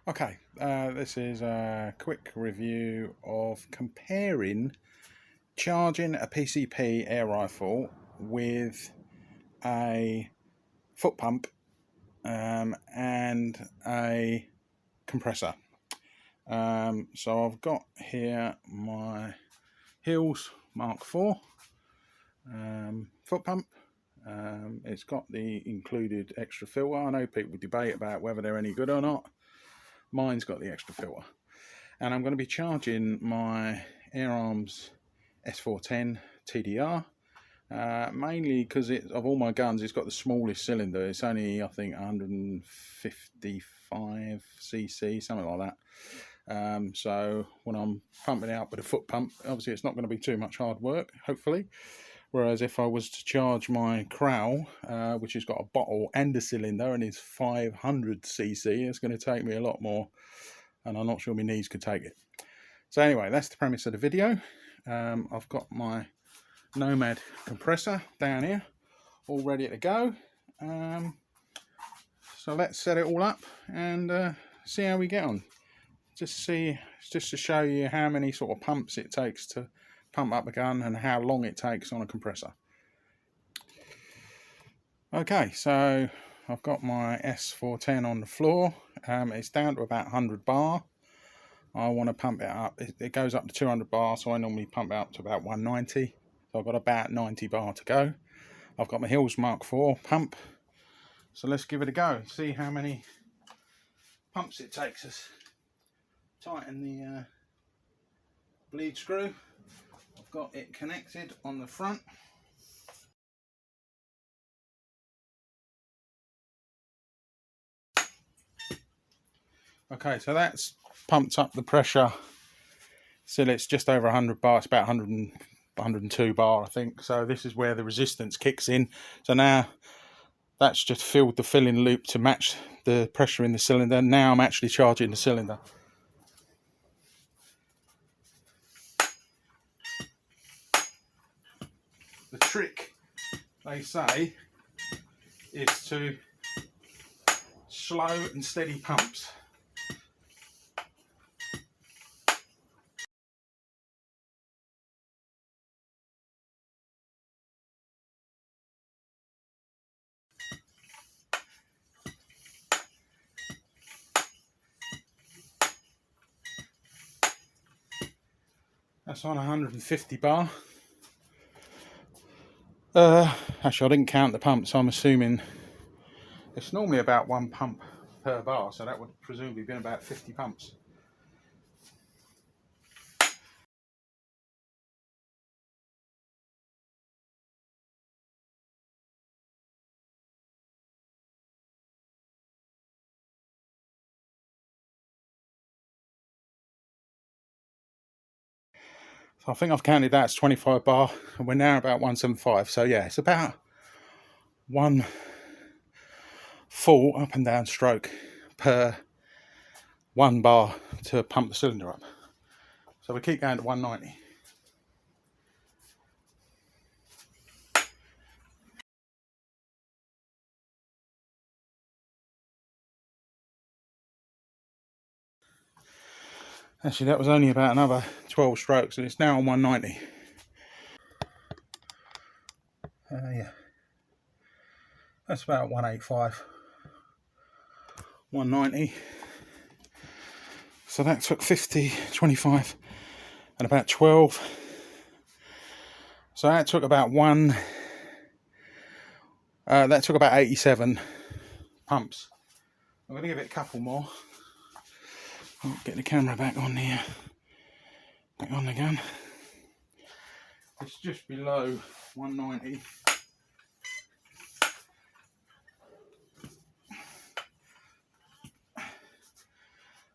Okay, this is a quick review of comparing charging a PCP air rifle with a foot pump and a compressor. So I've got here my Hills Mark IV foot pump. It's got the included extra filter. I know people debate about whether they're any good or not. Mine's got the extra filter. And I'm going to be charging my Air Arms S410 TDR, mainly because of all my guns, it's got the smallest cylinder. It's only, I think, 155 cc, something like that. So when I'm pumping out with a foot pump, obviously it's not going to be too much hard work, hopefully. Whereas if I was to charge my Crow, which has got a bottle and a cylinder and is 500 cc, it's going to take me a lot more, and I'm not sure my knees could take it. So anyway, that's the premise of the video. I've got my Nomad compressor down here, all ready to go. So let's set it all up and see how we get on. Just to show you how many sort of pumps it takes to pump up a gun and how long it takes on a compressor. Okay, so I've got my S410 on the floor. It's down to about 100 bar. I want to pump it up. It goes up to 200 bar, so I normally pump it up to about 190. So I've got about 90 bar to go. I've got my Hills Mark IV pump. So let's give it a go and see how many pumps it takes us. Tighten the bleed screw. I've got it connected on the front. Okay, so that's pumped up the pressure. Still, it's just over 100 bar. It's about 102 bar, I think. So this is where the resistance kicks in. So now that's just filled the filling loop to match the pressure in the cylinder. Now I'm actually charging the cylinder. The trick, they say, is to slow and steady pumps. That's on 150 bar. Actually, I didn't count the pumps, so I'm assuming it's normally about one pump per bar, so that would presumably be about 50 pumps. So I think I've counted that as 25 bar, and we're now about 175. So yeah, it's about one full up and down stroke per 1 bar to pump the cylinder up. So we keep going to 190. Actually, that was only about another 12 strokes, and it's now on 190. Yeah, that's about 185, 190. So that took 50, 25, and about 12. So that took about that took about 87 pumps. I'm going to give it a couple more. I'll get the camera back on the gun. It's just below 190.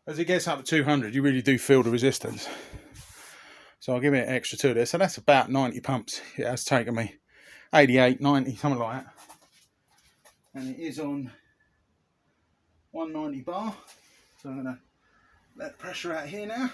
As it gets up to 200, you really do feel the resistance. So I'll give it an extra to this. So that's about 90 pumps. It has taken me 88, 90, something like that. And it is on 190 bar. So I'm going to let the pressure out here now.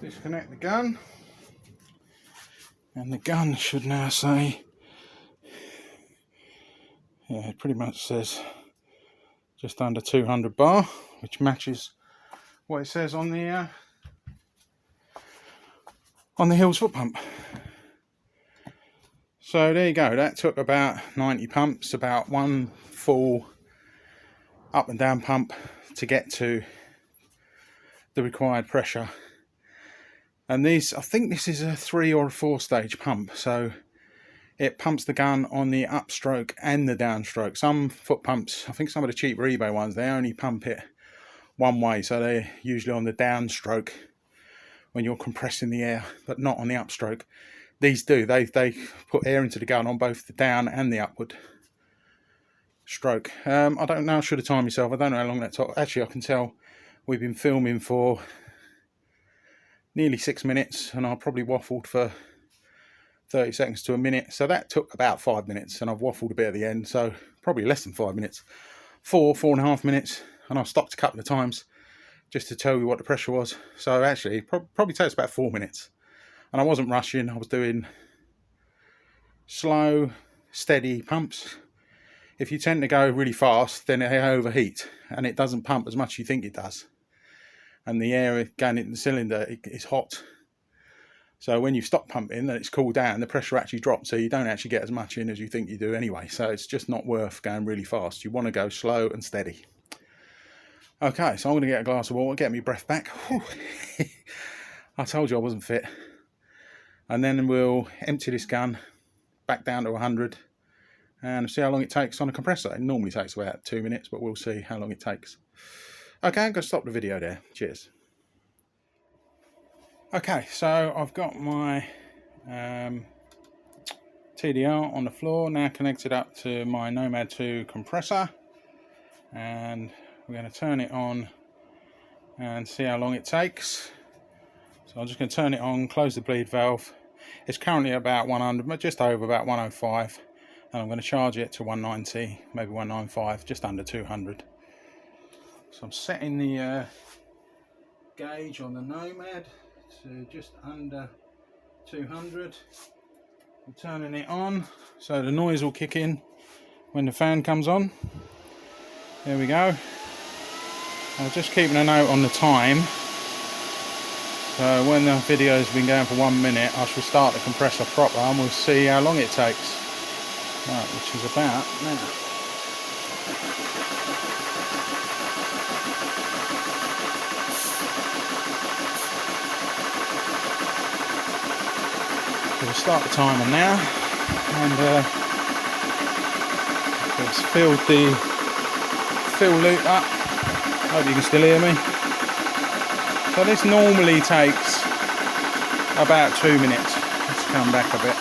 disconnect the gun, and the gun should now say, yeah, it pretty much says just under 200 bar, which matches what it says on the Hills foot pump. So there you go, that took about 90 pumps, about one full up and down pump to get to the required pressure. And these, I think this is a 3 or a 4 stage pump, so it pumps the gun on the upstroke and the downstroke. Some foot pumps, I think some of the cheaper eBay ones, they only pump it one way, so they're usually on the downstroke when you're compressing the air, but not on the upstroke. These do, they put air into the gun on both the down and the upward stroke. I don't know, I should have timed myself, I don't know how long that took. Actually, I can tell we've been filming for nearly 6 minutes, and I probably waffled for 30 seconds to a minute, so that took about 5 minutes, and I've waffled a bit at the end, so probably less than 5 minutes, 4.5 minutes, and I've stopped a couple of times just to tell you what the pressure was. So actually it probably takes about 4 minutes, and I wasn't rushing, I was doing slow, steady pumps. If you tend to go really fast, then they overheat and it doesn't pump as much as you think it does, and the air going into the cylinder is hot. So when you stop pumping and it's cooled down, the pressure actually drops, so you don't actually get as much in as you think you do anyway. So it's just not worth going really fast. You want to go slow and steady. Okay, so I'm going to get a glass of water, get my breath back. I told you I wasn't fit. And then we'll empty this gun back down to 100 and see how long it takes on a compressor. It normally takes about 2 minutes, but we'll see how long it takes. Okay, I'm going to stop the video there. Cheers. Okay, so I've got my TDR on the floor, now connected up to my Nomad 2 compressor, and we're going to turn it on and see how long it takes. So I'm just going to turn it on, close the bleed valve. It's currently about 100, but just over about 105, and I'm going to charge it to 190, maybe 195, just under 200. So I'm setting the gauge on the Nomad to just under 200. I'm turning it on so the noise will kick in when the fan comes on. There we go. I'm just keeping a note on the time, so when the video's been going for 1 minute, I shall start the compressor proper and we'll see how long it takes. Right, which is about now. We'll start the timer now, and it's filled the fill loop up. Hope you can still hear me. So this normally takes about 2 minutes. Let's come back a bit.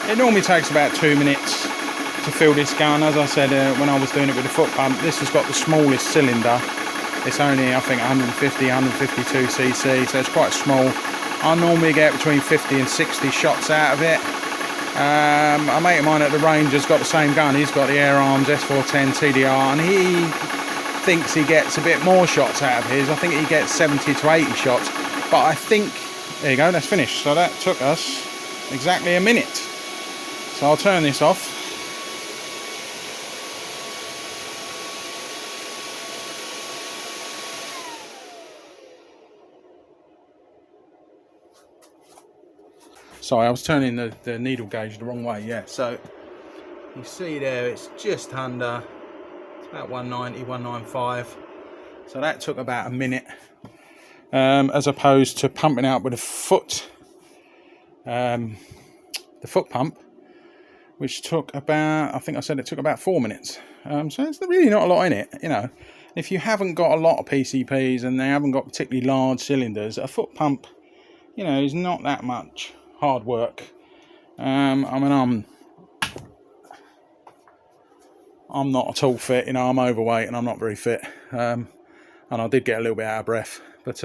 It normally takes about 2 minutes to fill this gun. As I said when I was doing it with the foot pump, this has got the smallest cylinder. It's only, I think, 150, 152 cc, so it's quite small. I normally get between 50 and 60 shots out of it. A mate of mine at the range has got the same gun. He's got the Air Arms S410 TDR, and he thinks he gets a bit more shots out of his. I think he gets 70 to 80 shots, but I think, there you go, that's finished. So that took us exactly a minute. So I'll turn this off. Sorry, I was turning the needle gauge the wrong way, yeah. So you see there, it's just under, it's about 190, 195. So that took about a minute, as opposed to pumping out with a foot, the foot pump, which took about, I think I said it took about 4 minutes. So it's really not a lot in it, you know. If you haven't got a lot of PCPs and they haven't got particularly large cylinders, a foot pump, you know, is not that much hard work. I mean, I'm not at all fit, you know. I'm overweight and I'm not very fit, and I did get a little bit out of breath, but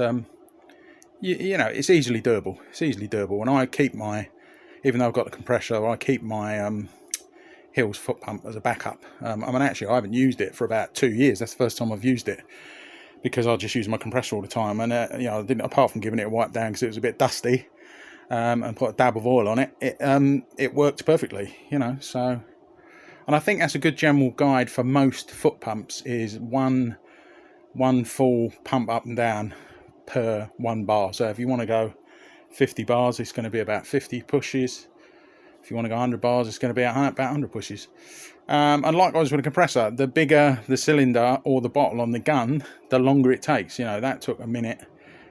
you know, it's easily doable. It's easily doable, and I keep my, even though I've got the compressor, I keep my Hills foot pump as a backup. I mean, actually, I haven't used it for about 2 years. That's the first time I've used it, because I just use my compressor all the time, and you know, I didn't, apart from giving it a wipe down because it was a bit dusty, and put a dab of oil on it, it worked perfectly, you know. So, and I think that's a good general guide for most foot pumps, is one full pump up and down per 1 bar. So if you want to go 50 bars, it's going to be about 50 pushes. If you want to go 100 bars, it's going to be about 100 pushes. And likewise with a compressor, the bigger the cylinder or the bottle on the gun, the longer it takes. You know, that took a minute.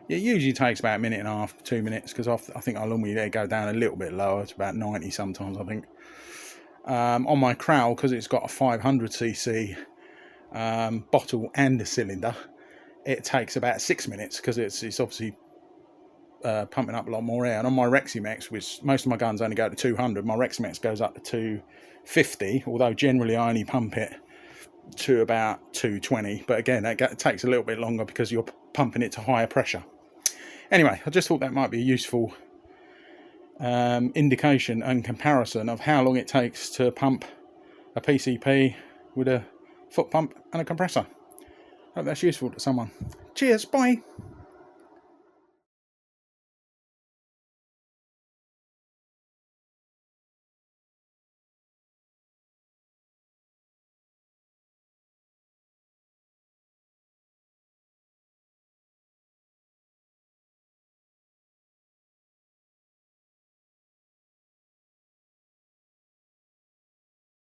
It usually takes about 1.5 minutes, 2 minutes, because I think I'll normally go down a little bit lower to about 90 sometimes, I think. On my Crowell, because it's got a 500cc bottle and a cylinder, it takes about 6 minutes, because it's obviously pumping up a lot more air. And on my Reximex, which most of my guns only go to 200, my Reximex goes up to 250, although generally I only pump it to about 220. But again, it takes a little bit longer because you're pumping it to higher pressure. Anyway, I just thought that might be a useful indication and comparison of how long it takes to pump a PCP with a foot pump and a compressor. Hope that's useful to someone. Cheers, bye.